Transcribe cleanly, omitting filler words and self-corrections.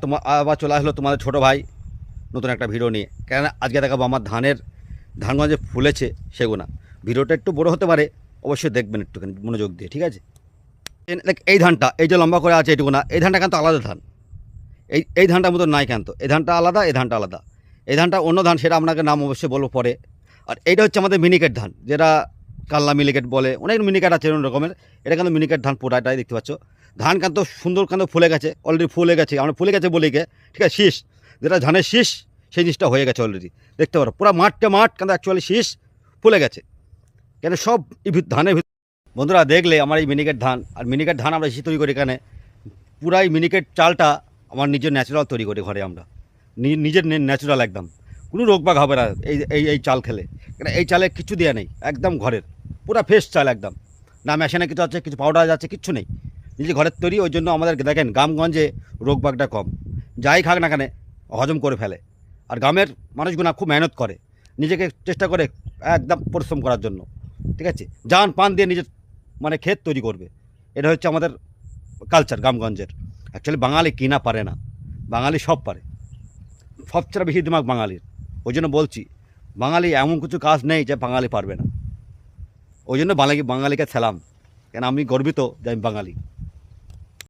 তোমার আবার চলে আসলো তোমাদের ছোটো ভাই নতুন একটা ভিডিও নিয়ে। কেন আজকে দেখাবো আমার ধানগুলো যে ফুলেছে সেগুলো। ভিডিওটা একটু বড় হতে পারে, অবশ্যই দেখবেন একটুখানি মনোযোগ দিয়ে, ঠিক আছে? এই ধানটা এই যে লম্বা করে আছে এইটুকু না, এই ধানটা কিন্তু আলাদা ধান। এই ধানটার মতো নাই কেন, এই ধানটা আলাদা, এই ধানটা আলাদা। এই ধানটা অন্য ধান, সেটা আপনাকে নাম অবশ্যই বলবো পরে। আর এইটা হচ্ছে আমাদের মিনিকেট ধান, যেটা কাল্লা মিনিকেট বলে, অনেক মিনিকেট আছে অন্য রকমের। এটা কিন্তু মিনিকেট ধান পুরাটাই দেখতে পাচ্ছ। ধান কিন্তু সুন্দর কিন্তু ফুলে গেছে, অলরেডি ফুলে গেছে। আমরা ফুলে গেছে বলি গে, ঠিক আছে? শীষ, যেটা ধানের শীষ, সেই জিনিসটা হয়ে গেছে অলরেডি, দেখতে পারো। পুরো মাঠ কিন্তু অ্যাকচুয়ালি শীষ ফুলে গেছে। কেন সব ধানের ভিতর বন্ধুরা দেখলে আমার এই মিনিকেট ধান, আর মিনিকেট ধান আমরা বেশি তৈরি করি এখানে। পুরাই মিনিকেট চালটা আমার নিজের ন্যাচারাল তৈরি করি ঘরে আমরা, নিজের ন্যাচারাল একদম। কোনো রোগবাগ হবে না এই এই এই চাল খেলে। কেন এই চালে কিছু দেওয়া নেই, একদম ঘরের পুরা ফ্রেশ চাল একদম। না মেশিনে কিছু আছে, কিছু পাউডার যাচ্ছে, কিচ্ছু নেই, নিজে ঘরের তৈরি। ওই জন্য আমাদের দেখেন গ্রামগঞ্জে রোগবাগটা কম। যাই খাক না কেন হজম করে ফেলে। আর গ্রামের মানুষগুলো খুব মেহনত করে, নিজেকে চেষ্টা করে একদম পরিশ্রম করার জন্য, ঠিক আছে? জান পান দিয়ে নিজের মানে ক্ষেত তৈরি করবে। এটা হচ্ছে আমাদের কালচার গ্রামগঞ্জের। অ্যাকচুয়ালি বাঙালি কিনা পারে না, বাঙালি সব পারে। সবচেয়ে বেশি দিমাগ বাঙালির। ওই জন্য বলছি, বাঙালি এমন কিছু কাজ নেই যে বাঙালি পারবে না। ওই জন্য বাঙালিকে সালাম, কেন আমি গর্বিত যে আমি বাঙালি।